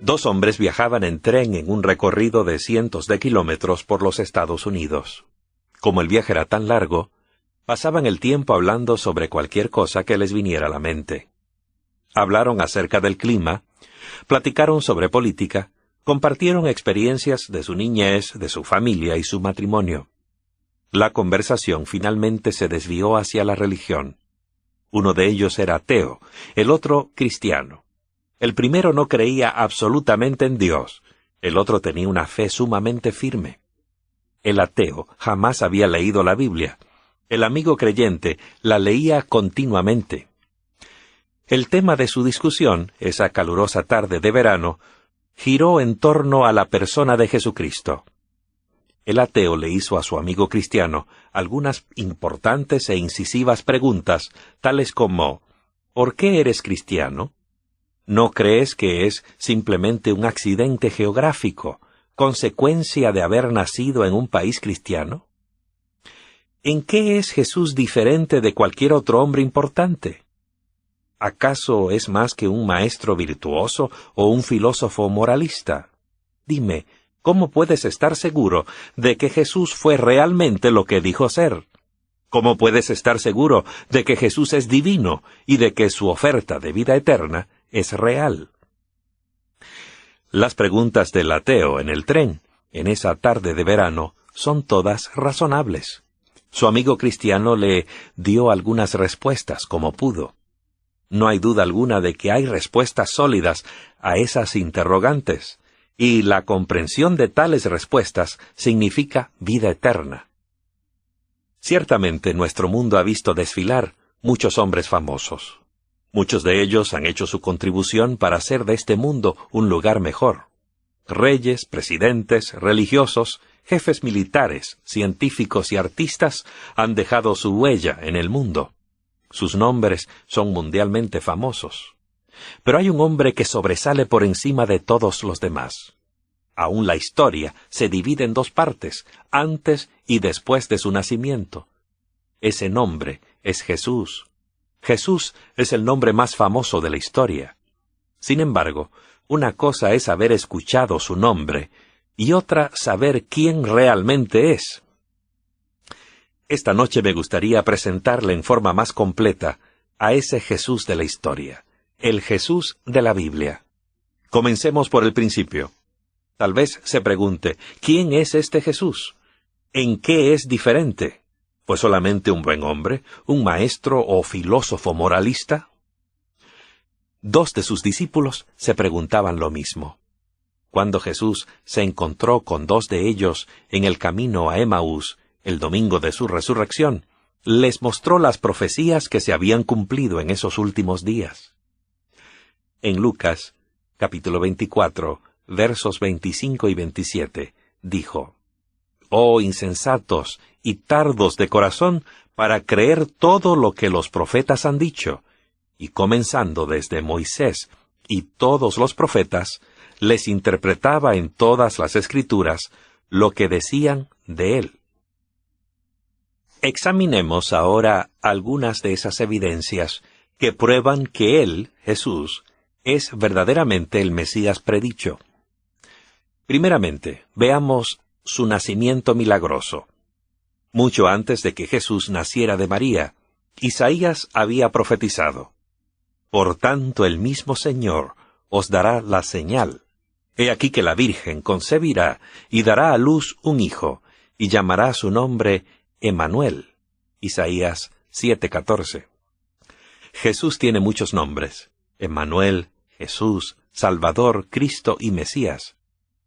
Dos hombres viajaban en tren en un recorrido de cientos de kilómetros por los Estados Unidos. Como el viaje era tan largo, pasaban el tiempo hablando sobre cualquier cosa que les viniera a la mente. Hablaron acerca del clima, platicaron sobre política, compartieron experiencias de su niñez, de su familia y su matrimonio. La conversación finalmente se desvió hacia la religión. Uno de ellos era ateo, el otro cristiano. El primero no creía absolutamente en Dios, el otro tenía una fe sumamente firme. El ateo jamás había leído la Biblia. El amigo creyente la leía continuamente. El tema de su discusión, esa calurosa tarde de verano, giró en torno a la persona de Jesucristo. El ateo le hizo a su amigo cristiano algunas importantes e incisivas preguntas, tales como: ¿por qué eres cristiano? ¿No crees que es simplemente un accidente geográfico, consecuencia de haber nacido en un país cristiano? ¿En qué es Jesús diferente de cualquier otro hombre importante? ¿Acaso es más que un maestro virtuoso o un filósofo moralista? Dime, ¿cómo puedes estar seguro de que Jesús fue realmente lo que dijo ser? ¿Cómo puedes estar seguro de que Jesús es divino y de que su oferta de vida eterna es real? Las preguntas del ateo en el tren, en esa tarde de verano, son todas razonables. Su amigo cristiano le dio algunas respuestas como pudo. No hay duda alguna de que hay respuestas sólidas a esas interrogantes, y la comprensión de tales respuestas significa vida eterna. Ciertamente nuestro mundo ha visto desfilar muchos hombres famosos. Muchos de ellos han hecho su contribución para hacer de este mundo un lugar mejor. Reyes, presidentes, religiosos, jefes militares, científicos y artistas han dejado su huella en el mundo. Sus nombres son mundialmente famosos. Pero hay un hombre que sobresale por encima de todos los demás. Aún la historia se divide en dos partes, antes y después de su nacimiento. Ese nombre es Jesús. Jesús es el nombre más famoso de la historia. Sin embargo, una cosa es haber escuchado su nombre, y otra saber quién realmente es. Esta noche me gustaría presentarle en forma más completa a ese Jesús de la historia, el Jesús de la Biblia. Comencemos por el principio. Tal vez se pregunte, ¿quién es este Jesús? ¿En qué es diferente? ¿Fue solamente un buen hombre, un maestro o filósofo moralista? Dos de sus discípulos se preguntaban lo mismo. Cuando Jesús se encontró con dos de ellos en el camino a Emaús, el domingo de su resurrección, les mostró las profecías que se habían cumplido en esos últimos días. En Lucas, capítulo 24, versos 25 y 27, dijo: «Oh insensatos y tardos de corazón para creer todo lo que los profetas han dicho», y comenzando desde Moisés y todos los profetas, les interpretaba en todas las Escrituras lo que decían de él. Examinemos ahora algunas de esas evidencias que prueban que él, Jesús, es verdaderamente el Mesías predicho. Primeramente, veamos su nacimiento milagroso. Mucho antes de que Jesús naciera de María, Isaías había profetizado: «Por tanto el mismo Señor os dará la señal. He aquí que la Virgen concebirá y dará a luz un hijo, y llamará su nombre Emmanuel». Isaías 7:14. Jesús tiene muchos nombres: Emmanuel, Jesús, Salvador, Cristo y Mesías.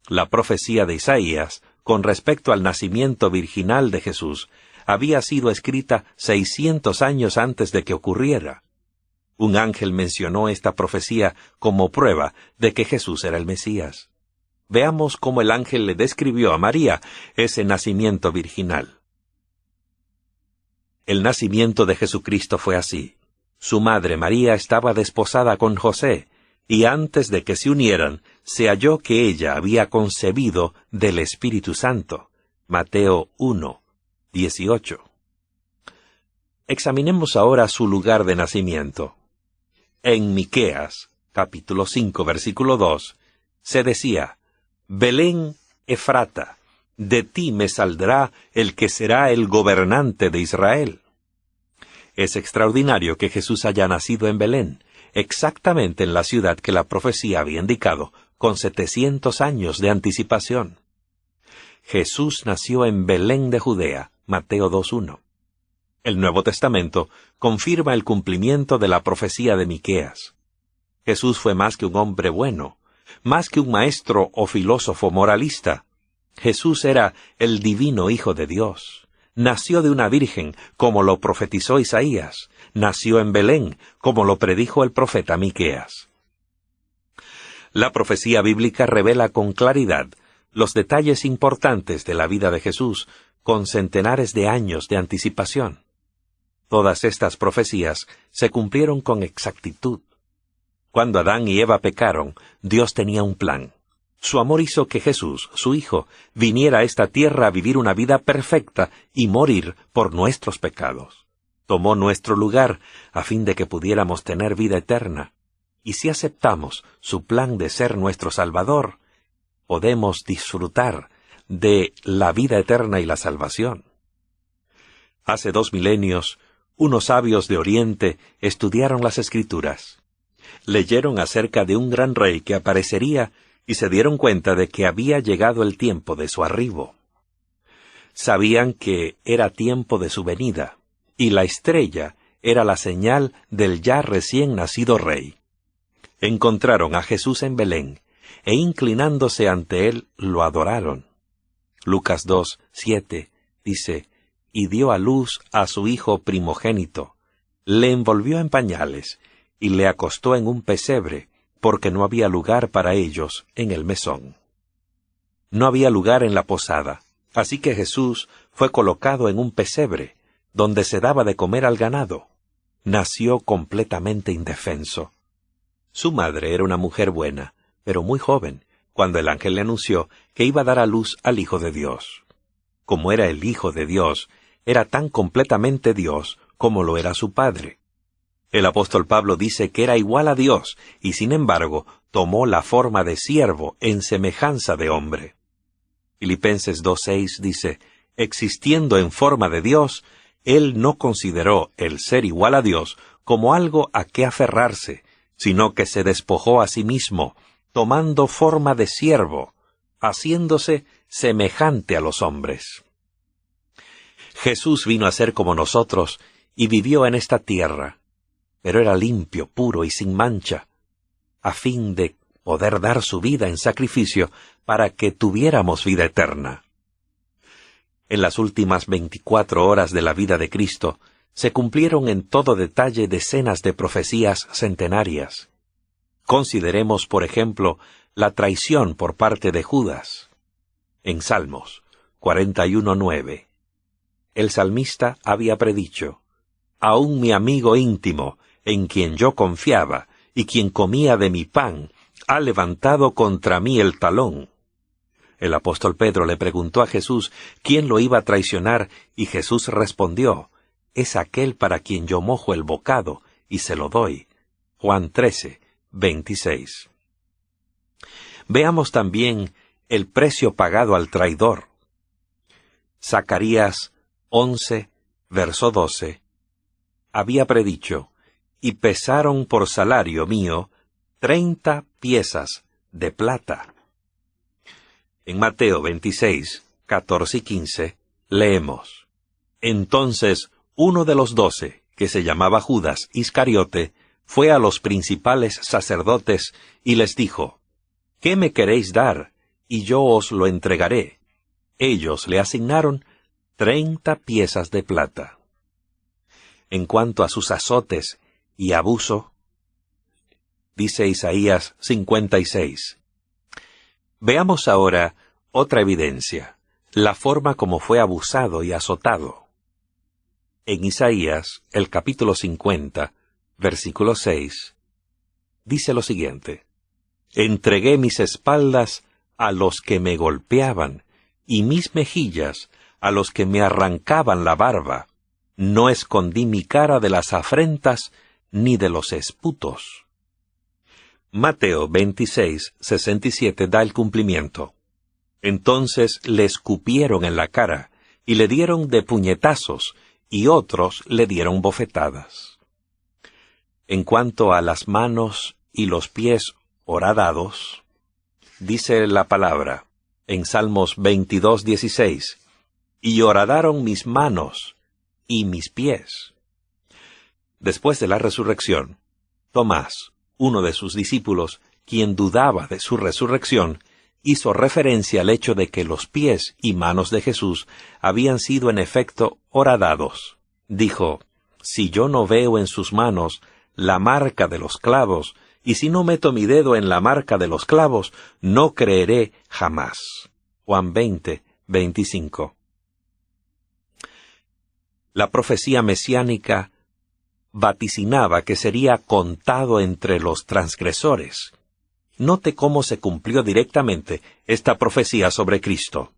La profecía de Isaías, con respecto al nacimiento virginal de Jesús, había sido escrita 600 años antes de que ocurriera. Un ángel mencionó esta profecía como prueba de que Jesús era el Mesías. Veamos cómo el ángel le describió a María ese nacimiento virginal. El nacimiento de Jesucristo fue así. Su madre María estaba desposada con José, y antes de que se unieran, se halló que ella había concebido del Espíritu Santo. Mateo 1:18. Examinemos ahora su lugar de nacimiento. En Miqueas, capítulo 5, versículo 2, Se decía: Belén Efrata, de ti me saldrá el que será el gobernante de Israel. Es extraordinario que Jesús haya nacido en Belén, exactamente en la ciudad que la profecía había indicado, con 700 años de anticipación. Jesús nació en Belén de Judea, Mateo 2:1. El Nuevo Testamento confirma el cumplimiento de la profecía de Miqueas. Jesús fue más que un hombre bueno, más que un maestro o filósofo moralista. Jesús era el divino Hijo de Dios. Nació de una virgen, como lo profetizó Isaías. Nació en Belén, como lo predijo el profeta Miqueas. La profecía bíblica revela con claridad los detalles importantes de la vida de Jesús, con centenares de años de anticipación. Todas estas profecías se cumplieron con exactitud. Cuando Adán y Eva pecaron, Dios tenía un plan. Su amor hizo que Jesús, su Hijo, viniera a esta tierra a vivir una vida perfecta y morir por nuestros pecados. Tomó nuestro lugar a fin de que pudiéramos tener vida eterna. Y si aceptamos su plan de ser nuestro Salvador, podemos disfrutar de la vida eterna y la salvación. Hace 2 milenios, unos sabios de Oriente estudiaron las Escrituras. Leyeron acerca de un gran rey que aparecería y se dieron cuenta de que había llegado el tiempo de su arribo. Sabían que era tiempo de su venida, y la estrella era la señal del ya recién nacido rey. Encontraron a Jesús en Belén, e inclinándose ante él, lo adoraron. Lucas 2:7 dice: y dio a luz a su hijo primogénito, le envolvió en pañales, y le acostó en un pesebre, porque no había lugar para ellos en el mesón. No había lugar en la posada, así que Jesús fue colocado en un pesebre, donde se daba de comer al ganado. Nació completamente indefenso. Su madre era una mujer buena, pero muy joven, cuando el ángel le anunció que iba a dar a luz al Hijo de Dios. Como era el Hijo de Dios, era tan completamente Dios como lo era su Padre. El apóstol Pablo dice que era igual a Dios, y sin embargo, tomó la forma de siervo en semejanza de hombre. Filipenses 2:6 dice: existiendo en forma de Dios, él no consideró el ser igual a Dios como algo a qué aferrarse, sino que se despojó a sí mismo, tomando forma de siervo, haciéndose semejante a los hombres. Jesús vino a ser como nosotros y vivió en esta tierra, pero era limpio, puro y sin mancha, a fin de poder dar su vida en sacrificio para que tuviéramos vida eterna. En las últimas 24 horas de la vida de Cristo, se cumplieron en todo detalle decenas de profecías centenarias. Consideremos, por ejemplo, la traición por parte de Judas. En Salmos 41:9, el salmista había predicho: aún mi amigo íntimo, en quien yo confiaba, y quien comía de mi pan, ha levantado contra mí el talón. El apóstol Pedro le preguntó a Jesús quién lo iba a traicionar, y Jesús respondió: es aquel para quien yo mojo el bocado y se lo doy. Juan 13:26. Veamos también el precio pagado al traidor. Zacarías 11, verso 12, había predicho: y pesaron por salario mío 30 piezas de plata. En Mateo 26, 14 y 15, leemos: entonces uno de los 12, que se llamaba Judas Iscariote, fue a los principales sacerdotes y les dijo: ¿qué me queréis dar? Y yo os lo entregaré. Ellos le asignaron 30 piezas de plata. En cuanto a sus azotes y abuso, dice Isaías 56. Veamos ahora otra evidencia, la forma como fue abusado y azotado. En Isaías, el capítulo 50, versículo 6, dice lo siguiente: entregué mis espaldas a los que me golpeaban, y mis mejillas a los que me arrancaban la barba. No escondí mi cara de las afrentas, ni de los esputos. Mateo 26:67 da el cumplimiento. Entonces le escupieron en la cara, y le dieron de puñetazos, y otros le dieron bofetadas. En cuanto a las manos y los pies horadados, dice la palabra, en Salmos 22:16, y horadaron mis manos y mis pies. Después de la resurrección, Tomás, uno de sus discípulos, quien dudaba de su resurrección, hizo referencia al hecho de que los pies y manos de Jesús habían sido en efecto horadados. Dijo, si yo no veo en sus manos la marca de los clavos, y si no meto mi dedo en la marca de los clavos, no creeré jamás. Juan 20:25. La profecía mesiánica vaticinaba que sería contado entre los transgresores. Note cómo se cumplió directamente esta profecía sobre Cristo.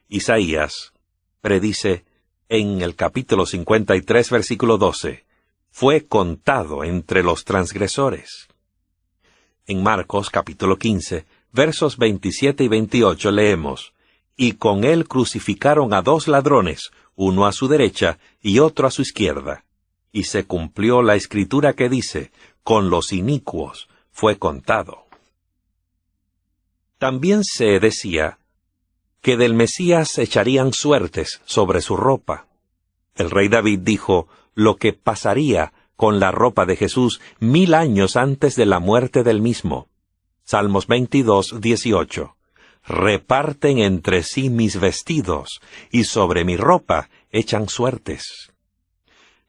Isaías predice en el capítulo 53, versículo 12, fue contado entre los transgresores. En Marcos capítulo 15, versos 27 y 28 leemos, y con él crucificaron a 2 ladrones, uno a su derecha y otro a su izquierda. Y se cumplió la escritura que dice, con los inicuos fue contado. También se decía que del Mesías echarían suertes sobre su ropa. El rey David dijo lo que pasaría con la ropa de Jesús 1000 años antes de la muerte del mismo. Salmos 22:18. Reparten entre sí mis vestidos, y sobre mi ropa echan suertes.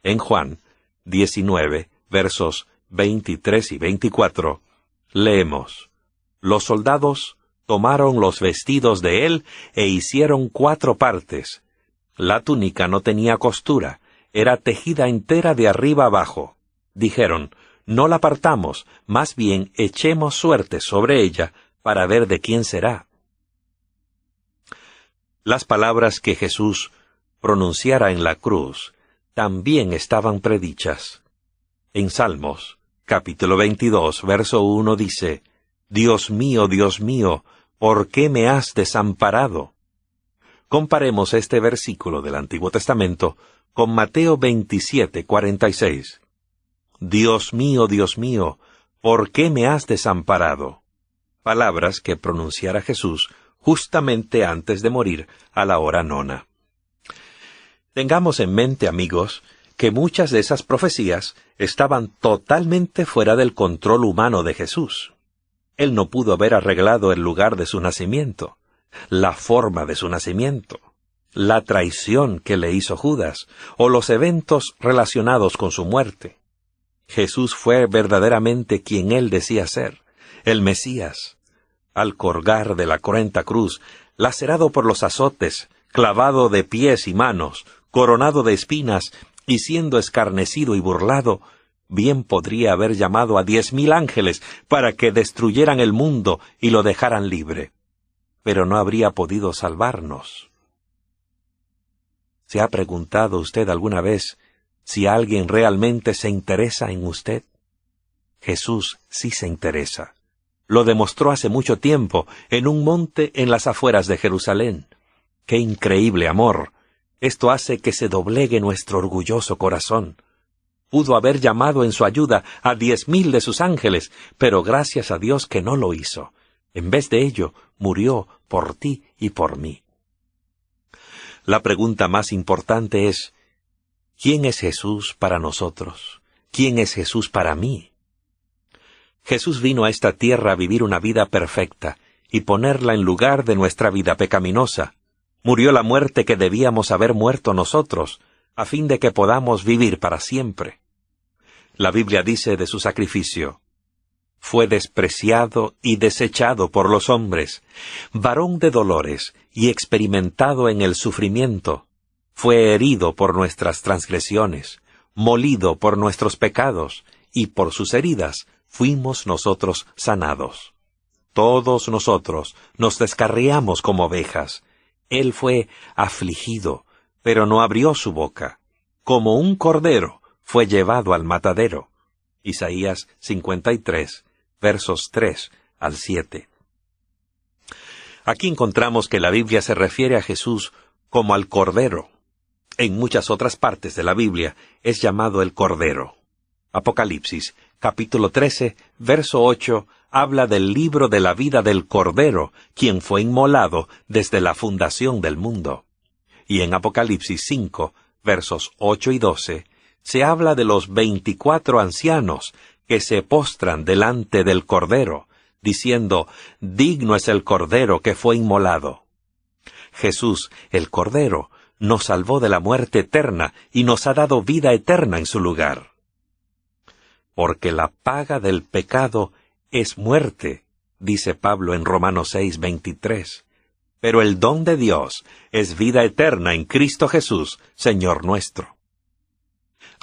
En Juan 19, versos 23 y 24, leemos, los soldados tomaron los vestidos de él e hicieron 4 partes. La túnica no tenía costura, era tejida entera de arriba abajo. Dijeron, no la partamos, más bien echemos suertes sobre ella para ver de quién será. Las palabras que Jesús pronunciara en la cruz también estaban predichas. En Salmos, capítulo 22, verso 1 dice, Dios mío, ¿por qué me has desamparado? Comparemos este versículo del Antiguo Testamento con Mateo 27:46. Dios mío, ¿por qué me has desamparado? Palabras que pronunciara Jesús justamente antes de morir a la hora nona. Tengamos en mente, amigos, que muchas de esas profecías estaban totalmente fuera del control humano de Jesús. Él no pudo haber arreglado el lugar de su nacimiento, la forma de su nacimiento, la traición que le hizo Judas, o los eventos relacionados con su muerte. Jesús fue verdaderamente quien él decía ser, el Mesías. Al colgar de la cruenta cruz, lacerado por los azotes, clavado de pies y manos, coronado de espinas y siendo escarnecido y burlado, bien podría haber llamado a 10,000 ángeles para que destruyeran el mundo y lo dejaran libre. Pero no habría podido salvarnos. ¿Se ha preguntado usted alguna vez si alguien realmente se interesa en usted? Jesús sí se interesa. Lo demostró hace mucho tiempo en un monte en las afueras de Jerusalén. ¡Qué increíble amor! Esto hace que se doblegue nuestro orgulloso corazón. Pudo haber llamado en su ayuda a 10,000 de sus ángeles, pero gracias a Dios que no lo hizo. En vez de ello, murió por ti y por mí. La pregunta más importante es, ¿quién es Jesús para nosotros? ¿Quién es Jesús para mí? Jesús vino a esta tierra a vivir una vida perfecta y ponerla en lugar de nuestra vida pecaminosa. Murió la muerte que debíamos haber muerto nosotros, a fin de que podamos vivir para siempre. La Biblia dice de su sacrificio, fue despreciado y desechado por los hombres, varón de dolores y experimentado en el sufrimiento, fue herido por nuestras transgresiones, molido por nuestros pecados, y por sus heridas fuimos nosotros sanados. Todos nosotros nos descarriamos como ovejas. Él fue afligido, pero no abrió su boca. Como un cordero fue llevado al matadero. Isaías 53, versos 3 al 7. Aquí encontramos que la Biblia se refiere a Jesús como al Cordero. En muchas otras partes de la Biblia es llamado el Cordero. Apocalipsis, capítulo 13, verso 8, habla del libro de la vida del Cordero, quien fue inmolado desde la fundación del mundo. Y en Apocalipsis 5, versos 8 y 12, se habla de los 24 ancianos que se postran delante del Cordero, diciendo, digno es el Cordero que fue inmolado. Jesús, el Cordero, nos salvó de la muerte eterna y nos ha dado vida eterna en su lugar. Porque la paga del pecado es muerte, dice Pablo en Romanos 6, 23. Pero el don de Dios es vida eterna en Cristo Jesús, Señor nuestro.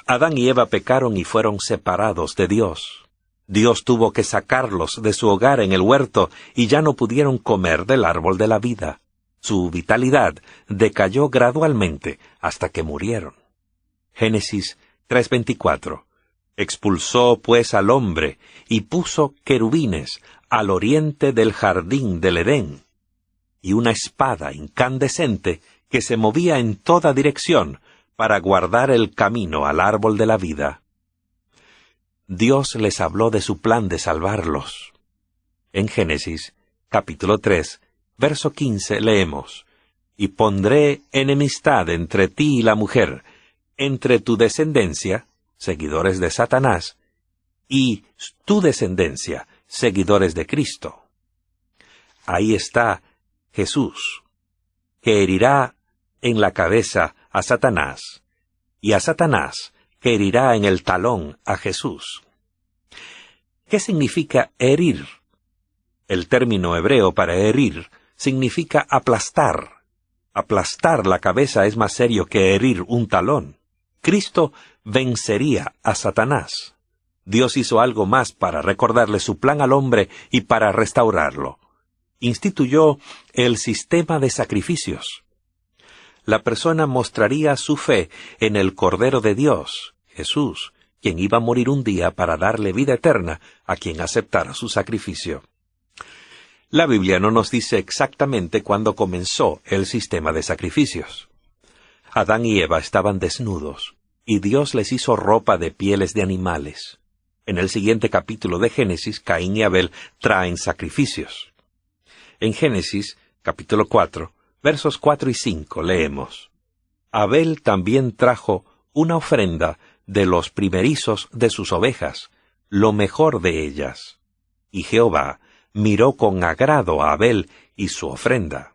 Adán y Eva pecaron y fueron separados de Dios. Dios tuvo que sacarlos de su hogar en el huerto y ya no pudieron comer del árbol de la vida. Su vitalidad decayó gradualmente hasta que murieron. Génesis 3:24. Expulsó pues al hombre y puso querubines al oriente del jardín del Edén, y una espada incandescente que se movía en toda dirección para guardar el camino al árbol de la vida. Dios les habló de su plan de salvarlos. En Génesis, capítulo 3, verso 15, leemos, «Y pondré enemistad entre ti y la mujer, entre tu descendencia, seguidores de Satanás, y tu descendencia, seguidores de Cristo». Ahí está Jesús, que herirá en la cabeza a Satanás, y a Satanás, que herirá en el talón a Jesús. ¿Qué significa herir? El término hebreo para herir significa aplastar. Aplastar la cabeza es más serio que herir un talón. Cristo vencería a Satanás. Dios hizo algo más para recordarle su plan al hombre y para restaurarlo. Instituyó el sistema de sacrificios. La persona mostraría su fe en el Cordero de Dios, Jesús, quien iba a morir un día para darle vida eterna a quien aceptara su sacrificio. La Biblia no nos dice exactamente cuándo comenzó el sistema de sacrificios. Adán y Eva estaban desnudos, y Dios les hizo ropa de pieles de animales. En el siguiente capítulo de Génesis, Caín y Abel traen sacrificios. En Génesis, capítulo 4, versos 4 y 5, leemos, «Abel también trajo una ofrenda de los primerizos de sus ovejas, lo mejor de ellas. Y Jehová miró con agrado a Abel y su ofrenda».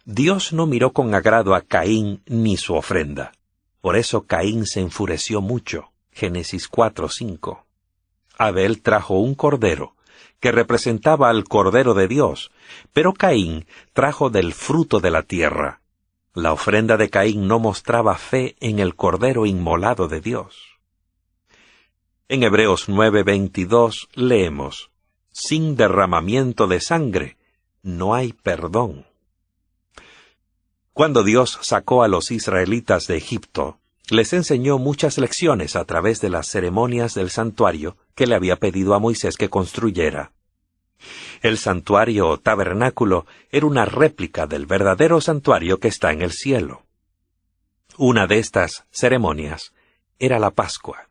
Dios no miró con agrado a Caín ni su ofrenda. Por eso Caín se enfureció mucho. Génesis 4:5. Abel trajo un cordero, que representaba al Cordero de Dios, pero Caín trajo del fruto de la tierra. La ofrenda de Caín no mostraba fe en el Cordero inmolado de Dios. En Hebreos 9:22 leemos, «Sin derramamiento de sangre no hay perdón». Cuando Dios sacó a los israelitas de Egipto, les enseñó muchas lecciones a través de las ceremonias del santuario que le había pedido a Moisés que construyera. El santuario o tabernáculo era una réplica del verdadero santuario que está en el cielo. Una de estas ceremonias era la Pascua.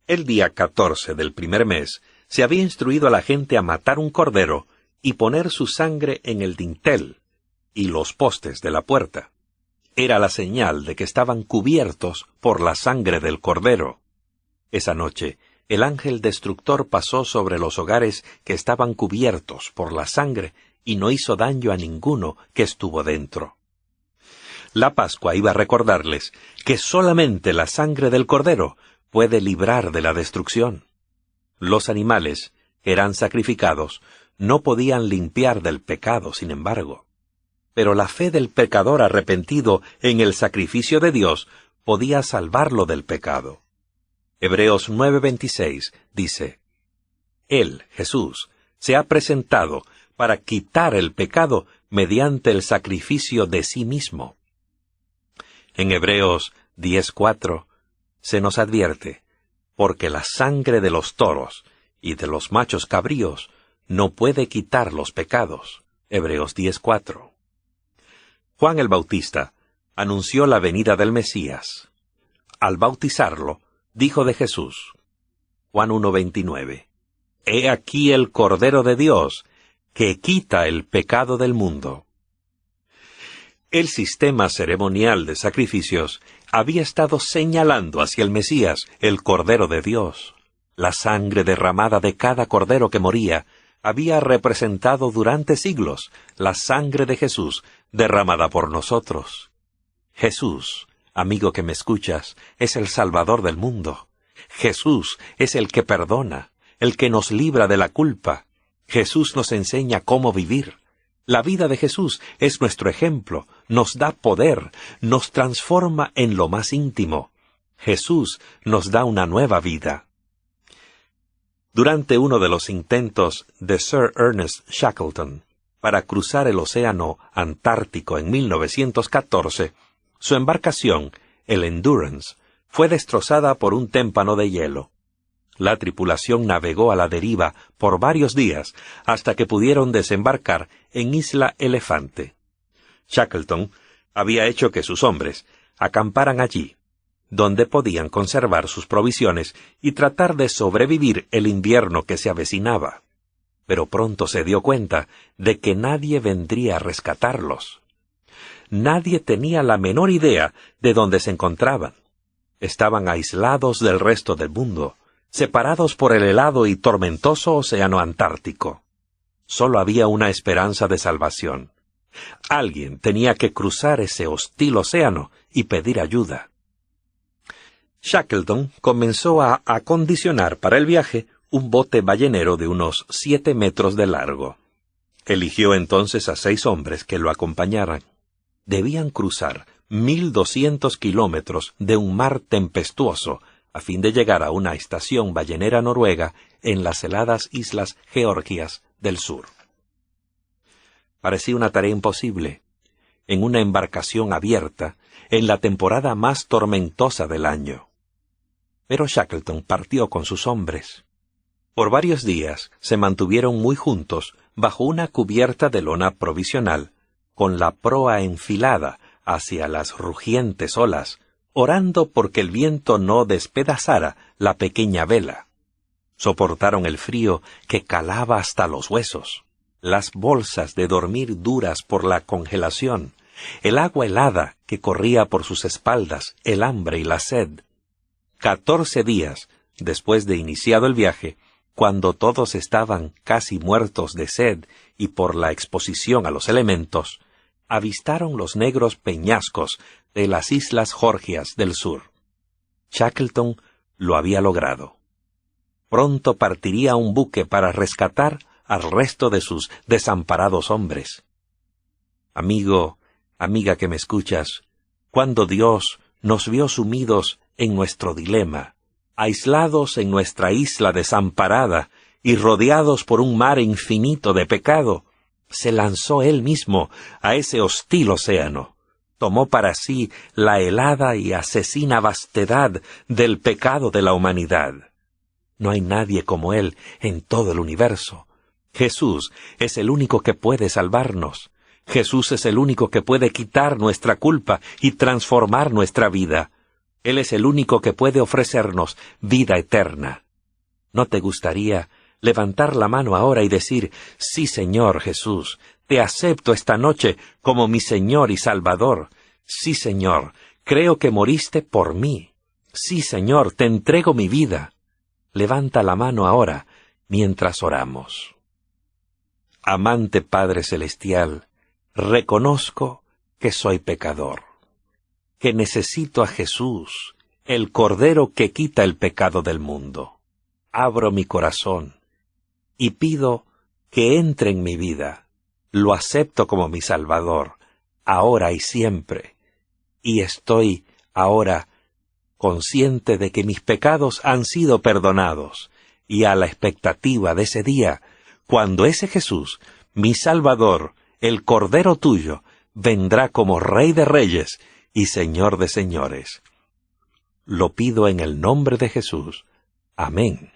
El día 14 del primer mes se había instruido a la gente a matar un cordero y poner su sangre en el dintel y los postes de la puerta. Era la señal de que estaban cubiertos por la sangre del cordero. Esa noche, el ángel destructor pasó sobre los hogares que estaban cubiertos por la sangre y no hizo daño a ninguno que estuvo dentro. La Pascua iba a recordarles que solamente la sangre del cordero puede librar de la destrucción. Los animales que eran sacrificados no podían limpiar del pecado, sin embargo. Pero la fe del pecador arrepentido en el sacrificio de Dios podía salvarlo del pecado. Hebreos 9:26 dice, «Él, Jesús, se ha presentado para quitar el pecado mediante el sacrificio de sí mismo». En Hebreos 10:4 se nos advierte, «Porque la sangre de los toros y de los machos cabríos no puede quitar los pecados. Hebreos 10:4. Juan el Bautista anunció la venida del Mesías. Al bautizarlo, dijo de Jesús, Juan 1:29, «He aquí el Cordero de Dios, que quita el pecado del mundo». El sistema ceremonial de sacrificios había estado señalando hacia el Mesías, el Cordero de Dios. La sangre derramada de cada cordero que moría había representado durante siglos la sangre de Jesús derramada por nosotros. Jesús, amigo que me escuchas, es el Salvador del mundo. Jesús es el que perdona, el que nos libra de la culpa. Jesús nos enseña cómo vivir. La vida de Jesús es nuestro ejemplo, nos da poder, nos transforma en lo más íntimo. Jesús nos da una nueva vida. Durante uno de los intentos de Sir Ernest Shackleton para cruzar el océano Antártico en 1914, su embarcación, el Endurance, fue destrozada por un témpano de hielo. La tripulación navegó a la deriva por varios días hasta que pudieron desembarcar en Isla Elefante. Shackleton había hecho que sus hombres acamparan allí, donde podían conservar sus provisiones y tratar de sobrevivir el invierno que se avecinaba. Pero pronto se dio cuenta de que nadie vendría a rescatarlos. Nadie tenía la menor idea de dónde se encontraban. Estaban aislados del resto del mundo, separados por el helado y tormentoso océano Antártico. Solo había una esperanza de salvación. Alguien tenía que cruzar ese hostil océano y pedir ayuda. Shackleton comenzó a acondicionar para el viaje un bote ballenero de unos 7 metros de largo. Eligió entonces a 6 hombres que lo acompañaran. Debían cruzar 1.200 kilómetros de un mar tempestuoso a fin de llegar a una estación ballenera noruega en las heladas islas Georgias del sur. Parecía una tarea imposible, en una embarcación abierta, en la temporada más tormentosa del año. Pero Shackleton partió con sus hombres. Por varios días se mantuvieron muy juntos bajo una cubierta de lona provisional, con la proa enfilada hacia las rugientes olas, orando porque el viento no despedazara la pequeña vela. Soportaron el frío que calaba hasta los huesos, las bolsas de dormir duras por la congelación, el agua helada que corría por sus espaldas, el hambre y la sed. 14 días después de iniciado el viaje, cuando todos estaban casi muertos de sed y por la exposición a los elementos, avistaron los negros peñascos de las islas Georgias del sur. Shackleton lo había logrado. Pronto partiría un buque para rescatar al resto de sus desamparados hombres. Amigo, amiga que me escuchas, cuando Dios nos vio sumidos en nuestro dilema, aislados en nuestra isla desamparada y rodeados por un mar infinito de pecado, se lanzó Él mismo a ese hostil océano, tomó para sí la helada y asesina vastedad del pecado de la humanidad. No hay nadie como Él en todo el universo. Jesús es el único que puede salvarnos. Jesús es el único que puede quitar nuestra culpa y transformar nuestra vida. Él es el único que puede ofrecernos vida eterna. ¿No te gustaría levantar la mano ahora y decir, sí, Señor Jesús, te acepto esta noche como mi Señor y Salvador? Sí, Señor, creo que moriste por mí. Sí, Señor, te entrego mi vida. Levanta la mano ahora mientras oramos. Amante Padre Celestial, reconozco que soy pecador, que necesito a Jesús, el Cordero que quita el pecado del mundo. Abro mi corazón y pido que entre en mi vida. Lo acepto como mi Salvador, ahora y siempre. Y estoy ahora consciente de que mis pecados han sido perdonados, y a la expectativa de ese día, cuando ese Jesús, mi Salvador, el Cordero tuyo, vendrá como Rey de Reyes y Señor de Señores. Lo pido en el nombre de Jesús. Amén.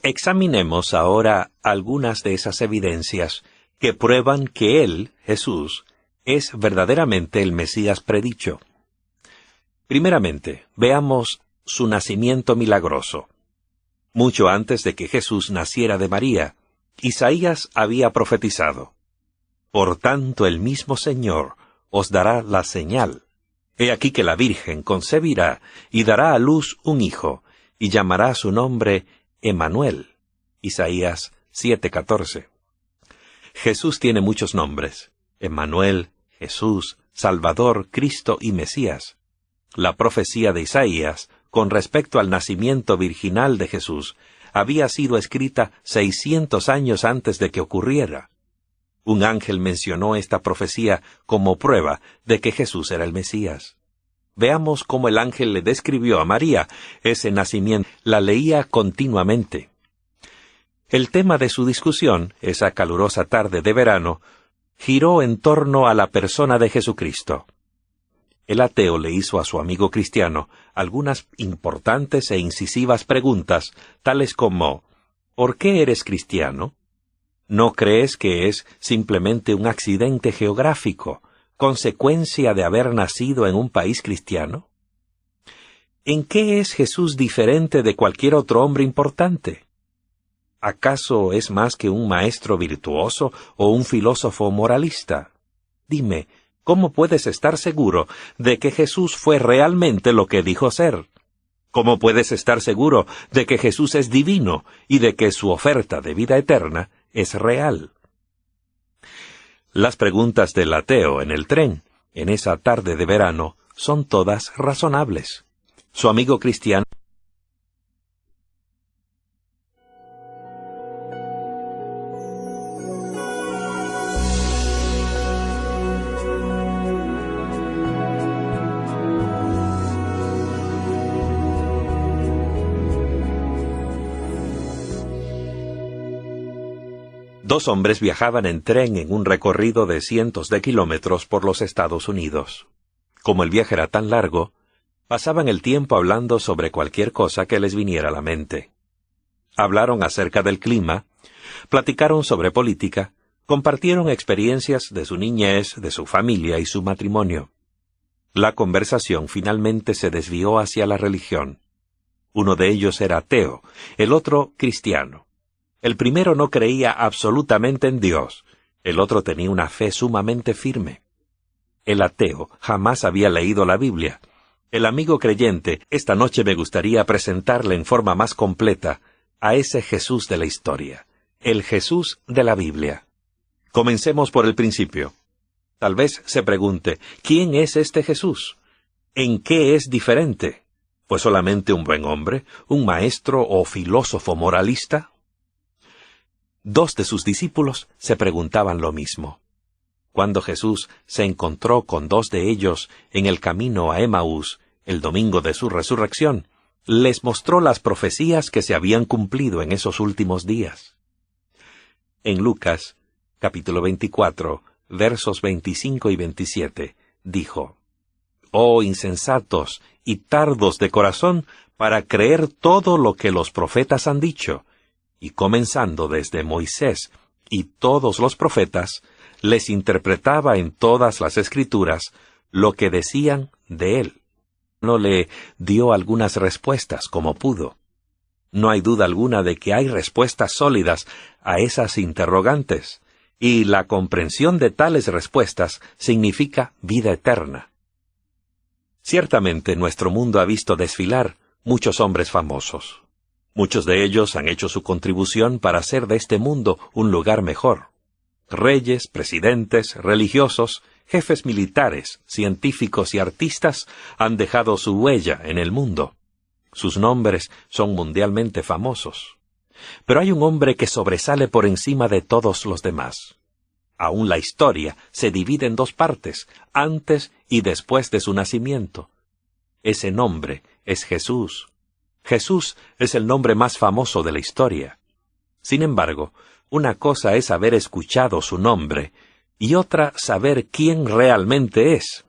Examinemos ahora algunas de esas evidencias que prueban que Él, Jesús, es verdaderamente el Mesías predicho. Primeramente, veamos su nacimiento milagroso. Mucho antes de que Jesús naciera de María, Isaías había profetizado: «Por tanto el mismo Señor os dará la señal. He aquí que la Virgen concebirá y dará a luz un hijo, y llamará su nombre Emmanuel». Isaías 7:14. Jesús tiene muchos nombres: Emmanuel, Jesús, Salvador, Cristo y Mesías. La profecía de Isaías, con respecto al nacimiento virginal de Jesús, había sido escrita 600 años antes de que ocurriera. Un ángel mencionó esta profecía como prueba de que Jesús era el Mesías. Veamos cómo el ángel le describió a María ese nacimiento. La leía continuamente. El tema de su discusión, esa calurosa tarde de verano, giró en torno a la persona de Jesucristo. El ateo le hizo a su amigo cristiano algunas importantes e incisivas preguntas, tales como: ¿por qué eres cristiano? ¿No crees que es simplemente un accidente geográfico, consecuencia de haber nacido en un país cristiano? ¿En qué es Jesús diferente de cualquier otro hombre importante? ¿Acaso es más que un maestro virtuoso o un filósofo moralista? Dime, ¿cómo puedes estar seguro de que Jesús fue realmente lo que dijo ser? ¿Cómo puedes estar seguro de que Jesús es divino y de que su oferta de vida eterna es real? Las preguntas del ateo en el tren, en esa tarde de verano, son todas razonables. Su amigo cristiano Dos hombres viajaban en tren en un recorrido de cientos de kilómetros por los Estados Unidos. Como el viaje era tan largo, pasaban el tiempo hablando sobre cualquier cosa que les viniera a la mente. Hablaron acerca del clima, platicaron sobre política, compartieron experiencias de su niñez, de su familia y su matrimonio. La conversación finalmente se desvió hacia la religión. Uno de ellos era ateo, el otro cristiano. El primero no creía absolutamente en Dios, el otro tenía una fe sumamente firme. El ateo jamás había leído la Biblia. El amigo creyente, esta noche me gustaría presentarle en forma más completa a ese Jesús de la historia, el Jesús de la Biblia. Comencemos por el principio. Tal vez se pregunte, ¿quién es este Jesús? ¿En qué es diferente? ¿Fue solamente un buen hombre, un maestro o filósofo moralista? Dos de sus discípulos se preguntaban lo mismo. Cuando Jesús se encontró con dos de ellos en el camino a Emaús, el domingo de su resurrección, les mostró las profecías que se habían cumplido en esos últimos días. En Lucas, capítulo 24, versos 25 y 27, dijo: «Oh insensatos y tardos de corazón para creer todo lo que los profetas han dicho», y comenzando desde Moisés y todos los profetas, les interpretaba en todas las Escrituras lo que decían de él. No le dio algunas respuestas como pudo. No hay duda alguna de que hay respuestas sólidas a esas interrogantes, y la comprensión de tales respuestas significa vida eterna. Ciertamente nuestro mundo ha visto desfilar muchos hombres famosos. Muchos de ellos han hecho su contribución para hacer de este mundo un lugar mejor. Reyes, presidentes, religiosos, jefes militares, científicos y artistas han dejado su huella en el mundo. Sus nombres son mundialmente famosos. Pero hay un hombre que sobresale por encima de todos los demás. Aún la historia se divide en dos partes, antes y después de su nacimiento. Ese nombre es Jesús. Jesús es el nombre más famoso de la historia. Sin embargo, una cosa es haber escuchado su nombre, y otra saber quién realmente es.